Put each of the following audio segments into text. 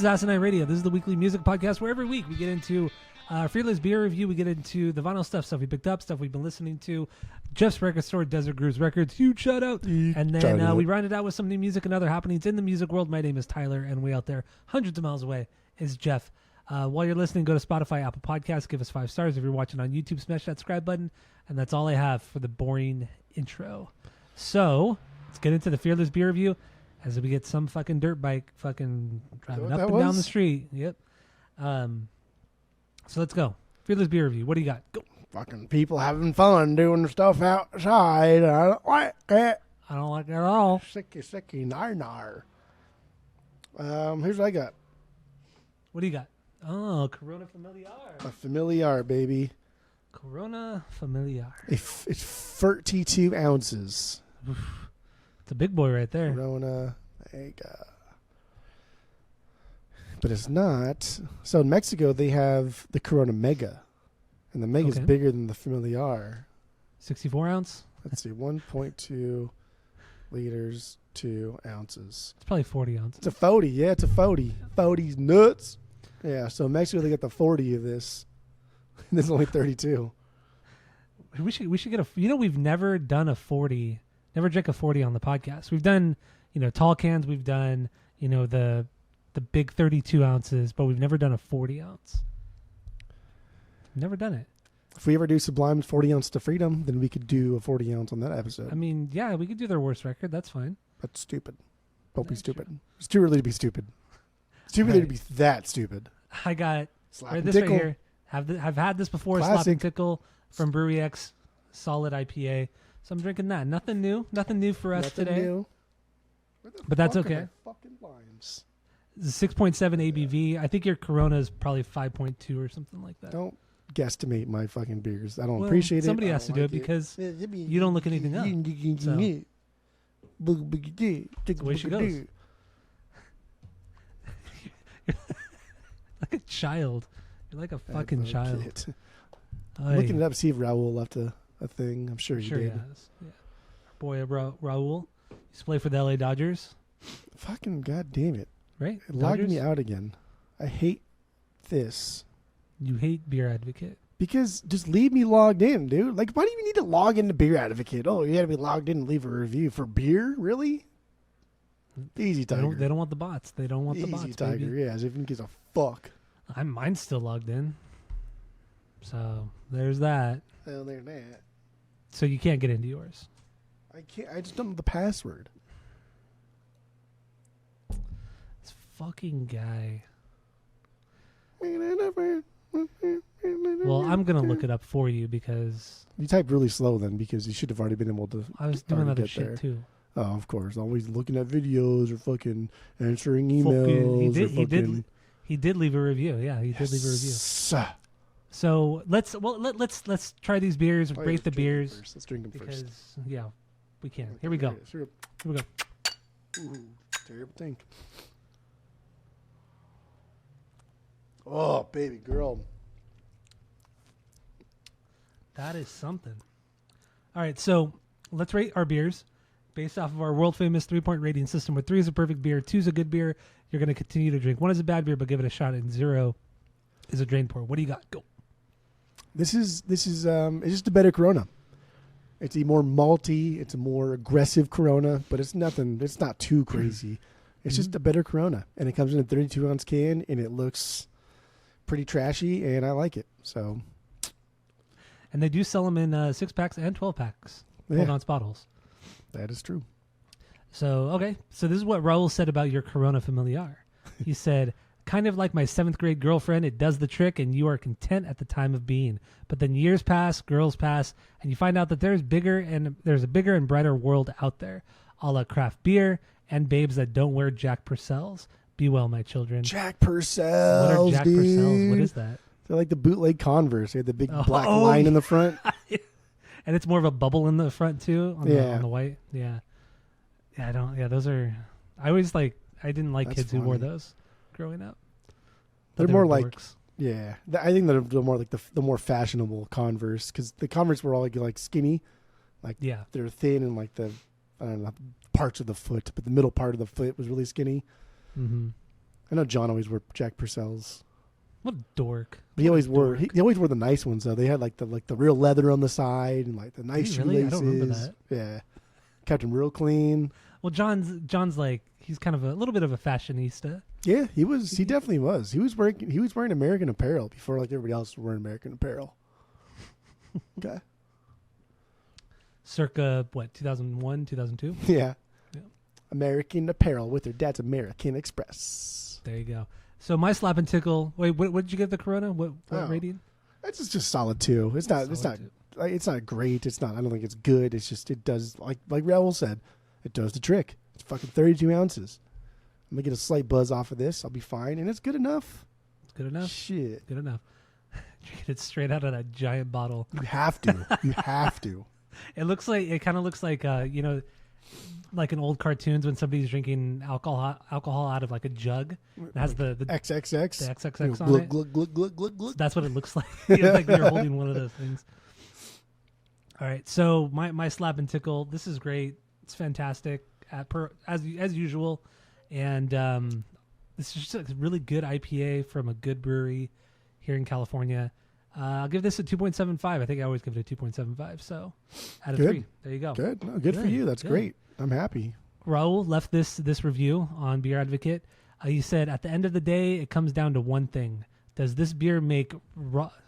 is Asinine Radio. This is the weekly music podcast where every week we get into Fearless Beer Review. We get into the vinyl stuff we picked up, stuff we've been listening to. Jeff's Record Store, Desert Grooves Records, huge shout out. And then we round it out with some new music and other happenings in the music world. My name is Tyler, and way out there, hundreds of miles away, is Jeff. While you're listening, go to Spotify, Apple Podcasts, give us 5 stars. If you're watching on YouTube, smash that subscribe button. And that's all I have for the boring intro. So let's get into the Fearless Beer Review as we get some fucking dirt bike fucking driving up and down the street. Yep. So let's go. Fearless Beer Review. What do you got? Go. Fucking people having fun doing stuff outside. I don't like it. I don't like it at all. Sicky, nar. Here's what I got. What do you got? Oh, Corona Familiar. A Familiar, baby. Corona Familiar. It's 32 ounces. Oof. It's a big boy right there. Corona. There you go. But it's not. So in Mexico, they have the Corona Mega. And the Mega is bigger than the Familiar. 64 ounce? Let's see. 1.2 liters, 2 ounces. It's probably 40 ounces. It's a 40. Yeah, it's a 40. 40's nuts. Yeah, so in Mexico, they got the 40 of this. And this is only 32. We should get a... You know, we've never done a 40... Never drank a 40 on the podcast. We've done, tall cans. We've done, the big 32 ounces, but we've never done a 40 ounce. Never done it. If we ever do Sublime's 40 ounce to Freedom, then we could do a 40 ounce on that episode. I mean, yeah, we could do their worst record. That's fine. That's stupid. Don't be stupid. True. It's too early to be stupid. It's too early to be that stupid. I got this Tickle. right here. I've had this before. Classic. Slap and Tickle from Brewery X. Solid IPA. So I'm drinking that. Nothing new for us Nothing today. New. But that's okay. Fucking limes. It's a 6.7 ABV. I think your Corona is probably 5.2 or something like that. Don't guesstimate my fucking beers. I don't appreciate it. Somebody has to do it because you don't look anything up. So. That's the way she goes. You're like a child. You're like a fucking child. I'm looking it up to see if Raul left a thing. I'm sure he did. He has. Yeah. Our boy Raul used to play for the LA Dodgers. Fucking goddamn it. Right? It logged me out again. I hate this. You hate Beer Advocate. Because just leave me logged in, dude. Like, why do you need to log into Beer Advocate? Oh, you got to be logged in and leave a review for beer? Really? Easy, Tiger. They don't want the bots. They don't want the bots, Easy, Tiger. baby. Yeah, as if he gives a fuck. Mine's still logged in. So, there's that. Well, there's that. So, you can't get into yours. I can't. I just don't know the password. This fucking guy. Well, I'm going to look it up for you because... You typed really slow then because you should have already been able to... I was doing other shit there. Too. Oh, of course. Always looking at videos or fucking answering emails. He did leave a review. Yeah, he did leave a review. So let's try these beers, rate the beers. Let's drink them first. Yeah, we can. Here we go. Here we go. Ooh, terrible thing. Oh, baby girl. That is something. All right, so let's rate our beers based off of our world famous 3-point rating system. Where 3 is a perfect beer, 2 is a good beer. You're going to continue to drink. 1 is a bad beer, but give it a shot. And 0 is a drain pour. What do you got? Go. This is it's just a better Corona. It's a more malty, it's a more aggressive Corona, but it's nothing. It's not too crazy. It's just a better Corona, and it comes in a 32 ounce can, and it looks pretty trashy, and I like it. So. And they do sell them in 6-packs and 12-packs, 12-ounce bottles. That is true. So, okay. So this is what Raul said about your Corona Familiar. He said, kind of like my 7th grade girlfriend, it does the trick and you are content at the time of being. But then years pass, girls pass, and you find out that there's a bigger and brighter world out there. A la craft beer and babes that don't wear Jack Purcells. Be well, my children. Jack Purcells, What are Jack dude? Purcells? What is that? They're like the bootleg Converse. They have the big black line in the front. And it's more of a bubble in the front too, on the white. Yeah. Yeah, those are... I didn't like kids who wore those growing up. They're more like... Dorks. Yeah. I think they're more like the more fashionable Converse, because the Converse were all like skinny. Like, they're thin and like the, I don't know, parts of the foot, but the middle part of the foot was really skinny. Mm-hmm. I know John always wore Jack Purcell's. What a dork. But he always wore the nice ones though. They had like the real leather on the side and like the nice really? shoelaces. I don't remember that. Yeah, kept him real clean. Well, John's like he's kind of a little bit of a fashionista. Yeah, he was. He definitely was. He was wearing American Apparel before like everybody else was wearing American Apparel. Okay. Circa what 2001, 2002. Yeah. American Apparel with their dad's American Express. There you go. So my slap and tickle. Wait, what did you give the Corona? What rating? It's just solid 2. It's not. It's not great. It's not. I don't think it's good. It's just it does like Raul said, it does the trick. It's fucking 32 ounces. I'm gonna get a slight buzz off of this. I'll be fine, and it's good enough. It's good enough. Shit, good enough. Drinking it straight out of that giant bottle. You have to. You have to. It kind of looks like like in old cartoons when somebody's drinking alcohol out of like a jug. It has the XXX. The XXX on glug, it. glug, glug, glug, glug, glug. That's what it looks like. Like you're holding one of those things. All right, so my slap and tickle. This is great. It's fantastic as usual, and this is just a really good IPA from a good brewery here in California. I'll give this a 2.75. I think I always give it a 2.75. So out of 3. There you go. Good. No, good for you. That's great. I'm happy. Raul left this review on Beer Advocate. He said, at the end of the day, it comes down to one thing. Does this beer make Raulski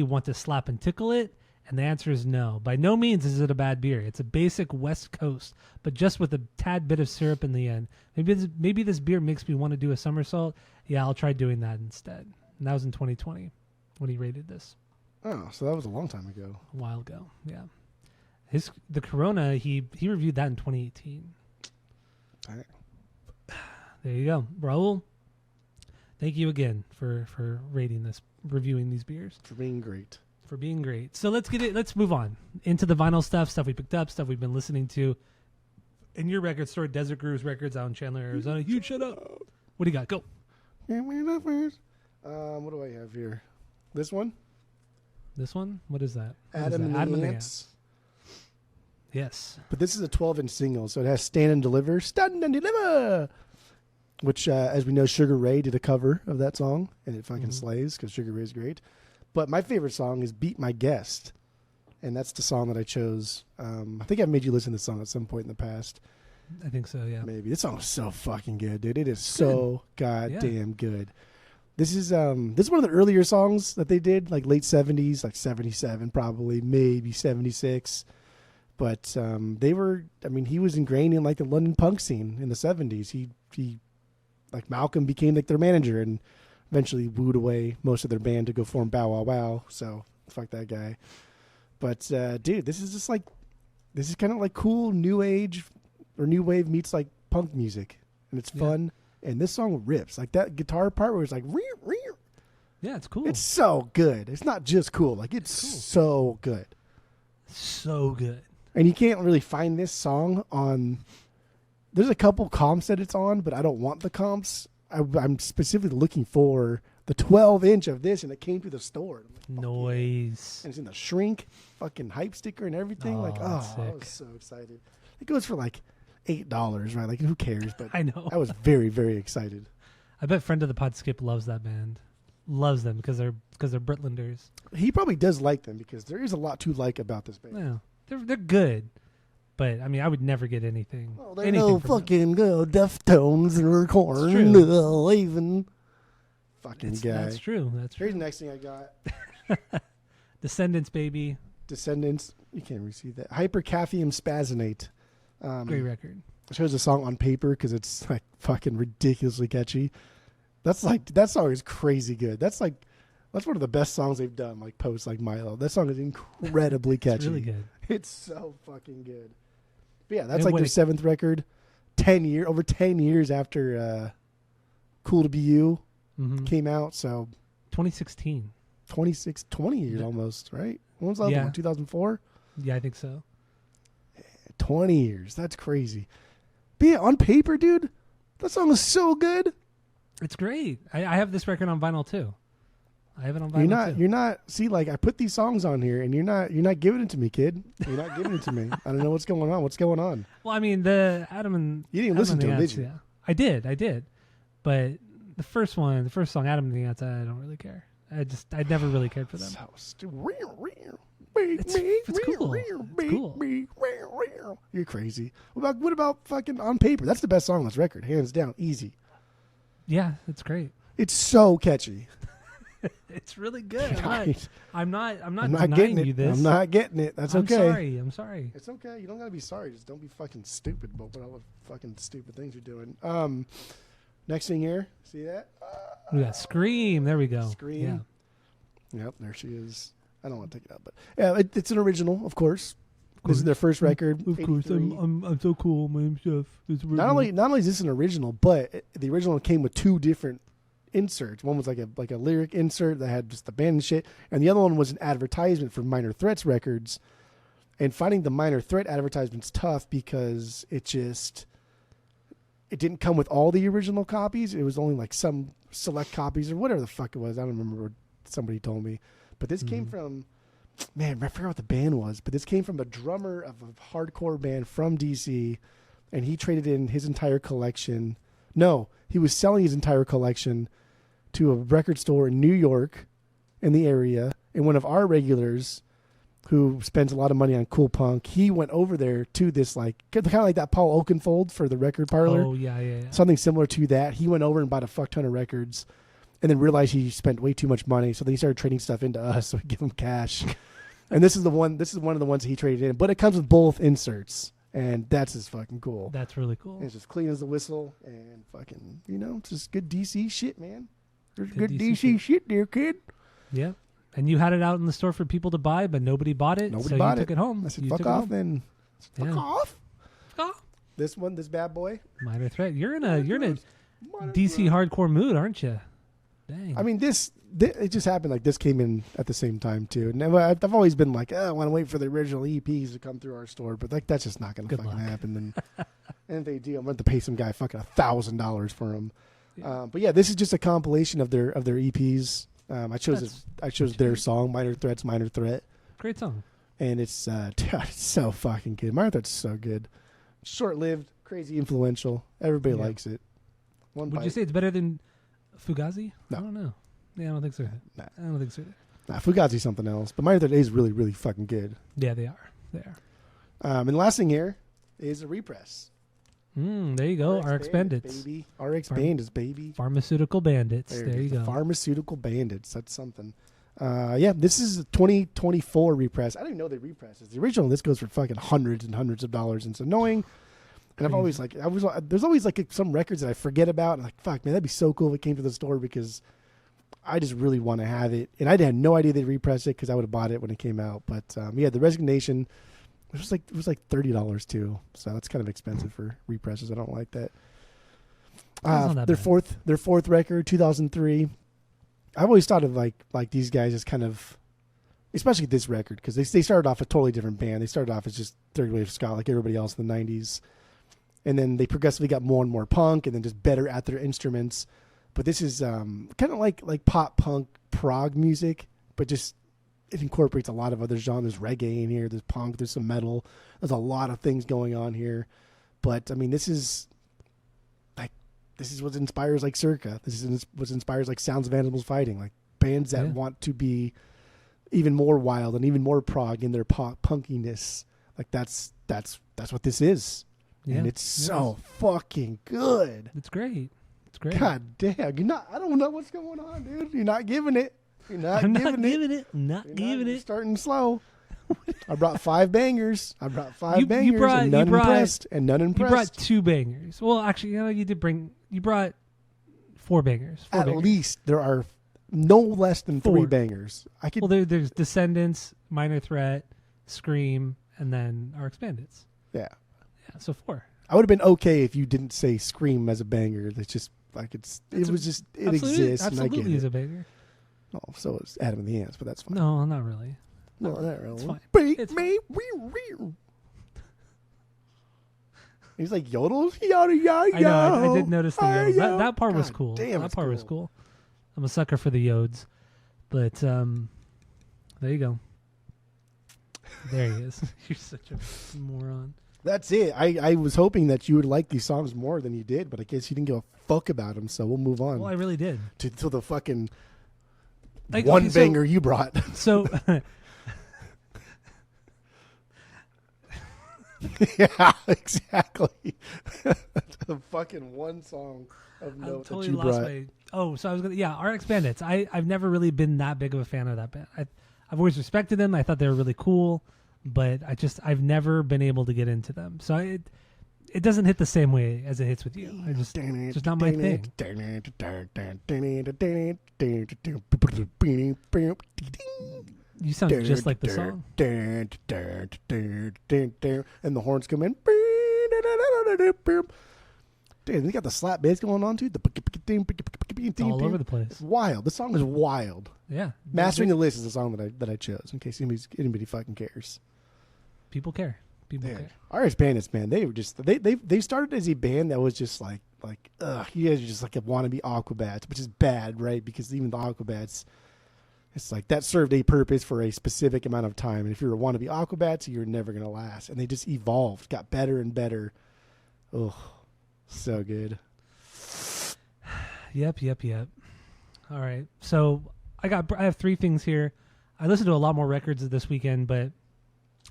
want to slap and tickle it? And the answer is no. By no means is it a bad beer. It's a basic West Coast, but just with a tad bit of syrup in the end. Maybe this beer makes me want to do a somersault. Yeah, I'll try doing that instead. And that was in 2020 when he rated this. Oh, so that was a long time ago. A while ago, yeah. The Corona, he reviewed that in 2018. Dang. There you go. Raul, thank you again for reviewing these beers. For being great. So let's move on into the vinyl stuff we picked up, stuff we've been listening to. In your record store, Desert Grooves Records out in Chandler, Arizona. Huge shout out. What do you got? Go. What do I have here? This one? This one? What is that? Adam and the Ants. Yes. But this is a 12-inch single, so it has Stand and Deliver. Stand and Deliver! Which, as we know, Sugar Ray did a cover of that song, and it fucking slays, because Sugar Ray's great. But my favorite song is Beat My Guest, and that's the song that I chose. I think I've made you listen to this song at some point in the past. I think so, yeah. Maybe. This song is so fucking good, dude. It is so goddamn good. This is one of the earlier songs that they did, like late 70s, like 77 probably, maybe 76. But he was ingrained in like the London punk scene in the 70s. He like Malcolm became like their manager and eventually wooed away most of their band to go form Bow Wow Wow. So fuck that guy. But dude, this is kind of like cool new age or new wave meets like punk music, and it's fun. And this song rips. Like that guitar part where it's like, rear, rear. Yeah, it's cool. It's so good. It's not just cool. Like it's cool. So good. So good. And you can't really find this song on. There's a couple comps that it's on, but I don't want the comps. I'm specifically looking for the 12-inch of this, and it came through the store. Like, noise. And it's in the shrink, fucking hype sticker and everything. I was so excited. It goes for like $8, right? Like who cares? But I know. I was very, very excited. I bet friend of the pod Skip loves that band. Loves them because they're Britlanders. He probably does like them because there is a lot to like about this band. Yeah, they're good. But I mean, I would never get anything. Oh, they're no fucking good Deftones or Korn, even fucking guy. That's true. Here's the next thing I got. Descendants, baby. Descendants. You can't really see that. Hypercapnium Spazionate. Great record. I chose the song on paper because it's like fucking ridiculously catchy. That song is crazy good. That's one of the best songs they've done. Like post like Milo. That song is incredibly catchy. It's really good. It's so fucking good. But yeah, that's like their 7th record. Over 10 years after Cool to Be You came out. So 2016. 20 years almost, right? When was that one? 2004? Yeah, I think so. 20 years. That's crazy. But yeah, on paper, dude, that song is so good. It's great. I have this record on vinyl too. I have it on vinyl. You're not. See, like I put these songs on here, and you're not giving it to me, kid. You're not giving it to me. I don't know what's going on. What's going on? Well, I mean, the Adam and you didn't listen to them, did you? Yeah, I did. But the first song, Adam and the Ants, I don't really care. I never really cared for them. So stupid. It's cool. It's cool. You're crazy. What about fucking On Paper? That's the best song on this record, hands down, easy. Yeah, it's great. It's so catchy. It's really good. I'm not getting denying it. you this. I'm not getting it. That's okay. I'm sorry. It's okay. You don't gotta be sorry. Just don't be fucking stupid about what all the fucking stupid things you're doing. Next thing here, see that? We got Scream. There we go. Scream. Yeah. Yep, there she is. I don't want to take it out, but yeah, it's an original, of course. This is their first record. Of course, I'm so cool. My name's Jeff. Not only is this an original, but the original came with two different inserts. One was like a lyric insert that had just the band and shit, and the other one was an advertisement for Minor Threats records. And finding the Minor Threat advertisement's tough because it didn't come with all the original copies. It was only like some select copies or whatever the fuck it was. I don't remember what somebody told me. But this came from, man, I forgot what the band was, but this came from a drummer of a hardcore band from DC, and he traded in his entire collection. No, he was selling his entire collection to a record store in New York in the area, and one of our regulars who spends a lot of money on cool punk, he went over there to this, like, kind of like that Paul Oakenfold for the record parlor. Oh, yeah. Something similar to that. He went over and bought a fuck ton of records and then realized he spent way too much money. So then he started trading stuff into us, so we give him cash. And this is one of the ones he traded in. But it comes with both inserts, and that's just fucking cool. That's really cool. And it's just clean as a whistle, and fucking, it's just good DC shit, man. There's good DC shit there, kid. Yeah. And you had it out in the store for people to buy, but nobody bought it. Nobody so bought you took it home. I said, fuck off then. Fuck off. Fuck off. This bad boy. Minor Threat. You're in a DC hardcore mood, aren't you? Dang. I mean, it just happened like this came in at the same time too. And I've always been like, I want to wait for the original EPs to come through our store, but like that's just not going to fucking happen. And if they do, I'm going to pay some guy fucking $1,000 for them. Yeah. But yeah, this is just a compilation of their EPs. I chose their song, Minor Threat's Minor Threat. Great song. And it's it's so fucking good. Minor Threat's so good. Short-lived, crazy influential. Everybody likes it. Would you say it's better than Fugazi? No. I don't know. Yeah, I don't think so. Nah. I don't think so. Nah, Fugazi's something else. But Minor Threat is really, really fucking good. Yeah, they are. They are. And the last thing here is a repress. There you go. RX Bandits. Baby. RX Bandits, baby. Pharmaceutical Bandits. There you go. Pharmaceutical Bandits. That's something. This is a 2024 repress. I didn't even know they repress it. The original, this goes for fucking hundreds and hundreds of dollars. And it's annoying. And I've always there's always like some records that I forget about. And I'm like, fuck, man, that'd be so cool if it came to the store because I just really want to have it. And I had no idea they'd repress it because I would have bought it when it came out. But the Resignation, it was like $30 too. So that's kind of expensive for represses. I don't like that. Their fourth record, 2003. I've always thought of like these guys as kind of, especially this record, because they started off a totally different band. They started off as just third wave ska like everybody else in the 90s. And then they progressively got more and more punk and then just better at their instruments. But this is kind of like pop punk prog music, but just it incorporates a lot of other genres. There's reggae in here, there's punk, there's some metal. There's a lot of things going on here. But I mean, this is what inspires like Circa. This is what inspires like Sounds of Animals Fighting, like bands that want to be even more wild and even more prog in their punkiness. Like that's what this is. Yeah, and it's so fucking good. It's great. It's great. God damn. I don't know what's going on, dude. You're not giving it. I'm not giving it. You're starting slow. I brought 5 bangers. And none impressed. You brought 2 bangers. Well, actually, you brought 4 bangers. At least there are no less than 3 bangers. There's Descendants, Minor Threat, Scream, and then RX Bandits. Yeah. So 4. I would have been okay if you didn't say Scream as a banger. It's just like it exists and I get it. Is a banger. Oh, so is Adam and the Ants, but that's fine. No, not really. No, not really. It's fine. It's fine. He's like yodels. Yada yada. I know. I did notice the yodels. That part was cool. Damn, that part was cool. I'm a sucker for the yods, but there you go. There he is. You're such a moron. That's it. I was hoping that you would like these songs more than you did, but I guess you didn't give a fuck about them, so we'll move on. Well, I really did. To the fucking Like, banger you brought. So... Yeah, exactly. The fucking one song of note totally that you lost brought. So I was gonna RX Bandits. I've never really been that big of a fan of that band. I've always respected them. I thought they were really cool, but I've never been able to get into them. So it doesn't hit the same way as it hits with you. It's just not my thing. You sound just like the song. And the horns come in. Damn, they got the slap bass going on too. It's all over the place. It's wild. The song is wild. Yeah. Mastering the List is the song that I chose, in case anybody fucking cares. People care. People care. RX Bandits, man, they were just they started as a band that was just like you guys are just like a wannabe Aquabats, which is bad, right? Because even the Aquabats, it's like that served a purpose for a specific amount of time, and if you're a wannabe Aquabats, you're never gonna last. And they just evolved, got better and better. Oh, so good. Yep. All right, so I have 3 things here. I listened to a lot more records this weekend, but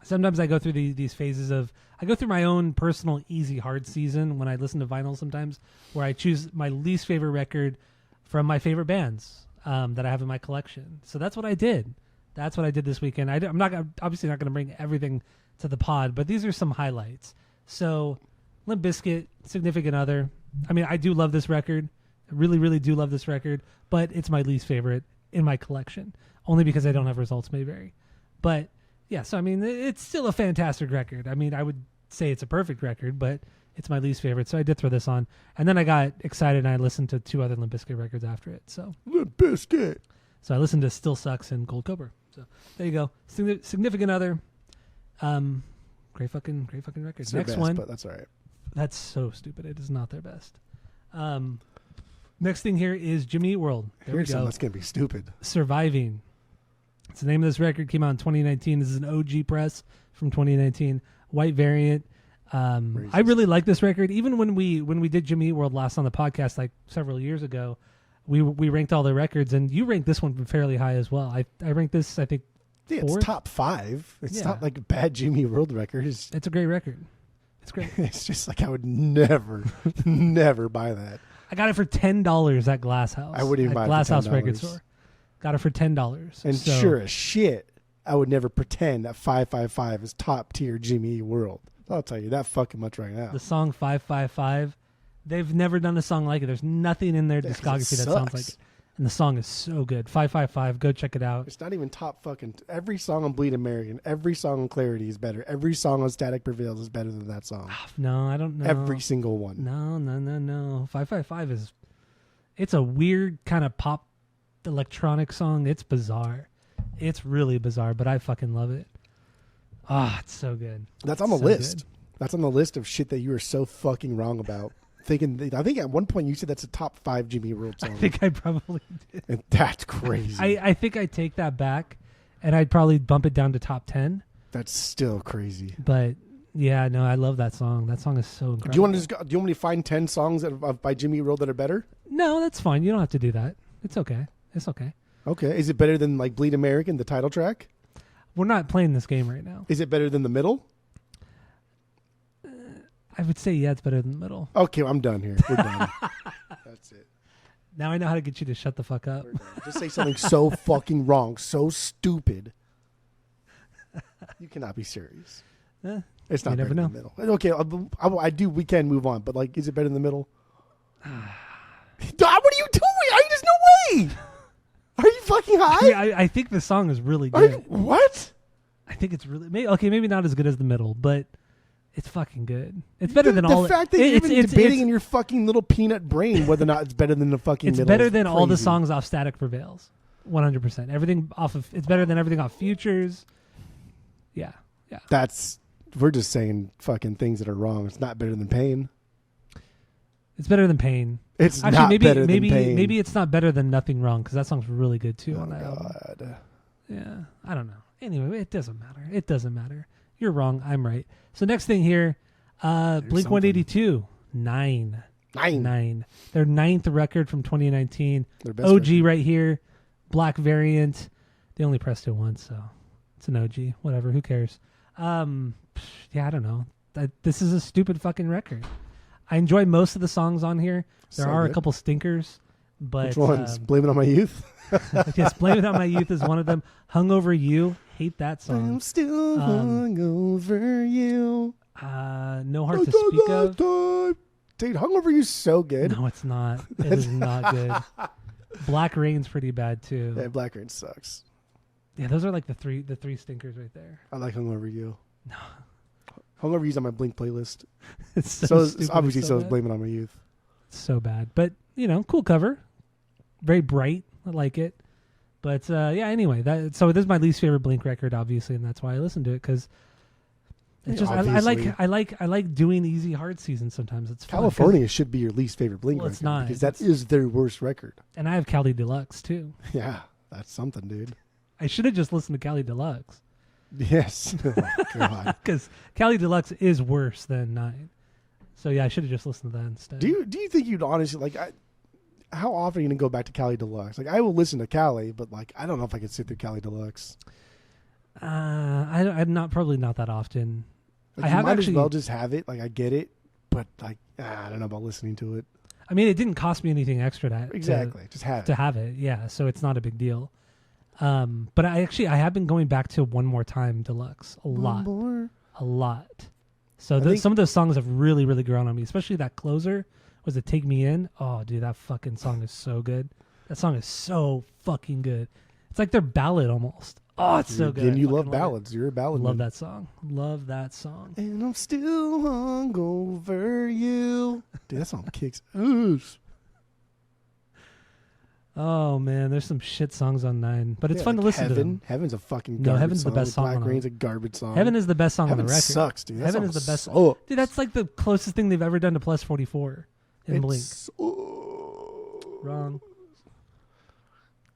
sometimes I go through these phases of I go through my own personal easy hard season when I listen to vinyl sometimes, where I choose my least favorite record from my favorite bands that I have in my collection. So that's what I did. That's what I did this weekend. I'm obviously not going to bring everything to the pod, but these are some highlights. So Limp Bizkit, Significant Other. I mean, I do love this record. I really, really do love this record, but it's my least favorite in my collection, only because I don't have Results May Vary. But yeah, so I mean, it's still a fantastic record. I mean, I would say it's a perfect record, but it's my least favorite, so I did throw this on. And then I got excited and I listened to 2 other Limp Bizkit records after it. So Limp Bizkit. So I listened to Still Sucks and Cold Cobra. So there you go. Significant Other. Great fucking record. It's Next best, one. but that's all right. That's so stupid. It is not their best. Next thing here is Jimmy Eat World. There Here's we go. something that's gonna be stupid. Surviving. It's the name of this record. Came out in 2019. This is an OG press from 2019. White variant. I really like this record. Even when we did Jimmy Eat World last on the podcast, like several years ago, we ranked all the records, and you ranked this one fairly high as well. I ranked this, I think, Yeah, 4th. it's top 5. It's not like a bad Jimmy Eat World record. It's a great record. It's great. It's just like I would never, never buy that. I got it for $10 at Glass House. I wouldn't even buy it for Glass House $10. Record Store. Got it for $10. And So, sure as shit, I would never pretend that 555 is top tier Jimmy Eat World. I'll tell you that fucking much right now. the song 555, they've never done a song like it. There's nothing in their Yeah, 'cause discography it that sounds sucks. like it. And the song is so good. 555, go check it out. It's not even top fucking. Every song on Bleed American, every song on Clarity is better. Every song on Static Prevails is better than that song. No, I don't know. Every single one. No. 555 it's a weird kind of pop electronic song. It's bizarre. It's really bizarre, but I fucking love it. It's so good. That's on the So list. good. That's on the list of shit that you are so fucking wrong about. I think at one point you said that's a top 5 Jimmy Eat World song. I think I probably did. And that's crazy. I think I take that back, and I'd probably bump it down to top 10. That's still crazy. But yeah, no, I love that song. That song is so incredible. Do you want me to find 10 songs by Jimmy Eat World that are better? No, that's fine. You don't have to do that. It's okay. It's okay. Okay. Is it better than like Bleed American, the title track? We're not playing this game right now. Is it better than the middle? I would say, yeah, it's better than the middle. Okay, I'm done here. We're done. That's it. Now I know how to get you to shut the fuck up. We're done. Just say something so fucking wrong, so stupid. You cannot be serious. It's not you better never than the middle. Okay, I do. We can move on, but like, is it better than the middle? What are you doing? There's no way. Are you fucking high? Yeah, I think the song is really good. What? I think it's really maybe not as good as the middle, but it's fucking good. It's better than all. The fact that you're even debating in your fucking little peanut brain whether or not it's better than the fucking it's middle. Better than all the crazy. songs off Static Prevails. 100%. Everything off of it's better than everything off Futures. Yeah. We're just saying fucking things that are wrong. It's not better than Pain. It's better than Pain. It's Actually, not maybe better than Pain. maybe it's not better than Nothing Wrong because that song's really good too Oh on that album. God. Yeah, I don't know. Anyway, it doesn't matter. It doesn't matter. You're wrong. I'm right. So next thing here, Blink 182, 9. Their 9th record from 2019. Their best OG record. right here. Black variant. They only pressed it once, so it's an OG. Whatever. Who cares? Yeah, I don't know. This is a stupid fucking record. I enjoy most of the songs on here. There are a couple stinkers, but which ones? Blame It on My Youth. Yes, Blame It on My Youth is one of them. Hungover You, hate that song. I'm still hungover you. No Heart to Speak of. Dude, Hungover You's so good. No, it's not. It is not good. Black Rain's pretty bad too. Yeah, Black Rain sucks. Yeah, those are like the three stinkers right there. I like Hungover You. No. Hungover You's on my Blink playlist. It's so stupid, obviously it's so is bad. Blame It on My Youth. It's so bad. But, cool cover. Very bright. I like it. But yeah, anyway, so this is my least favorite Blink record, obviously, and that's why I listen to it, because it's just I like doing easy hard seasons sometimes. It's fun, California should be your least favorite Blink Well, record. it's not. Because that is their worst record. And I have Cali Deluxe too. Yeah, that's something, dude. I should have just listened to Cali Deluxe. Yes. Oh, God. Because Cali Deluxe is worse than 9. So yeah, I should have just listened to that instead. Do you think you'd honestly how often are you gonna go back to Cali Deluxe? Like, I will listen to Cali, but I don't know if I could sit through Cali Deluxe. I'm probably not that often. I have might as well just have it. I get it, but I don't know about listening to it. I mean, it didn't cost me anything extra Just have it. to have it. Yeah, so it's not a big deal. But I have been going back to One More Time Deluxe a lot. So some of those songs have really, really grown on me, especially that closer. Was it Take Me In? Oh, dude, that fucking song is so good. That song is so fucking good. It's like their ballad almost. Oh, it's so good. And you love ballads. You're a ballad Love man. that song. Love that song. And I'm still hungover you. Dude, that song kicks ass. Oh man, there's some shit songs on 9, but it's fun to listen to. Heaven's a fucking garbage Heaven's song. the best song. Black Rain's a garbage song. Heaven is the best song Heaven on the record. Sucks, dude. That Heaven song is the best. sucks. Dude, that's like the closest thing they've ever done to Plus 44 in Blink. Wrong.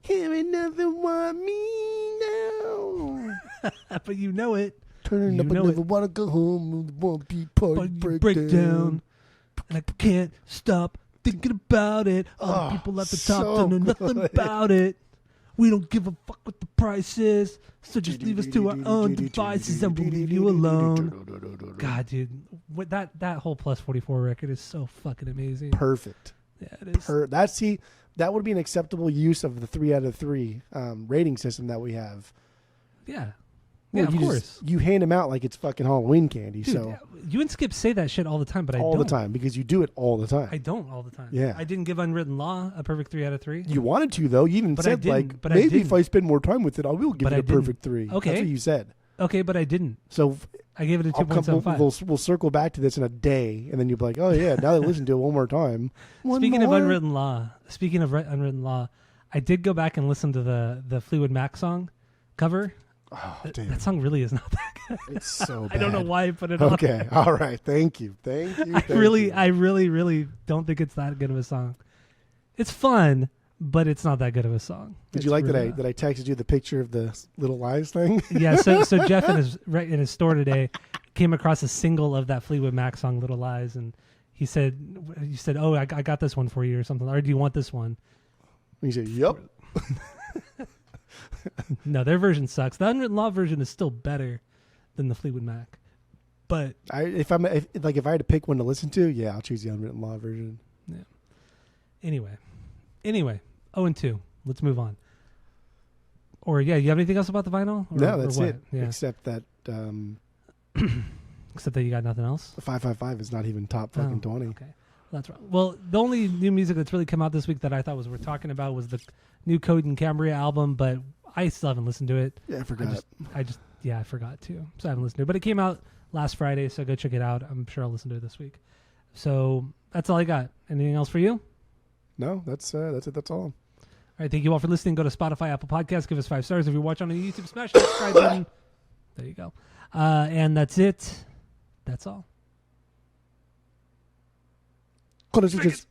Can't another want me now. But you know it. Turn up, I never want to go home. Won't be party breakdown. And I can't stop thinking about it. All the people at the top so don't know nothing good. about it. We don't give a fuck what the price is. So just leave us to our own devices and we'll leave you alone. God, dude. That whole Plus 44 record is so fucking amazing. Perfect. Yeah, it is. That would be an acceptable use of the 3 out of 3 rating system that we have. Yeah. Well, Yeah, of course. You hand them out like it's fucking Halloween candy. Dude, so you and Skip say that shit all the time, but I don't. All the time, because you do it all the time. I don't all the time. Yeah. I didn't give Unwritten Law a perfect 3 out of 3. You wanted to, though. You even But I said, didn't, but I maybe didn't. if I spend more time with it, I will give But it I a perfect didn't. 3. Okay. That's what you said. Okay, but I didn't. So I gave it a 2.75. we'll circle back to this in a day, and then you'll be like, oh, yeah, now that I listen to it one more time. Speaking of Unwritten Law, I did go back and listen to the Fleetwood Mac song cover. Oh, damn. That song really is not that good. It's so bad. I don't know why I put it on. Okay, all right. Thank you. I really don't think it's that good of a song. It's fun, but it's not that good of a song. Did you like that I texted you the picture of the Little Lies thing? Yeah, so Jeff in his store today came across a single of that Fleetwood Mac song "Little Lies," and he said, "Oh, I got this one for you," or something. Or do you want this one? And he said, "Yep." No, their version sucks. The Unwritten Law version is still better than the Fleetwood Mac. But if I had to pick one to listen to, yeah, I'll choose the Unwritten Law version. Yeah. Anyway, 0-2. Let's move on. Or yeah, you have anything else about the vinyl? No, that's it. Yeah. Except that Except that you got nothing else? the 555 is not even top fucking 20. Okay. That's right. Well, the only new music that's really come out this week that I thought was worth talking about was the new Code and Cambria album, but I still haven't listened to it. Yeah, I forgot. I forgot to. So I haven't listened to it. But it came out last Friday, so go check it out. I'm sure I'll listen to it this week. So that's all I got. Anything else for you? No, that's it. That's all. All right, thank you all for listening. Go to Spotify, Apple Podcasts, give us 5 stars. If you're watching on YouTube, smash the subscribe button. There you go. And that's it. That's all. Just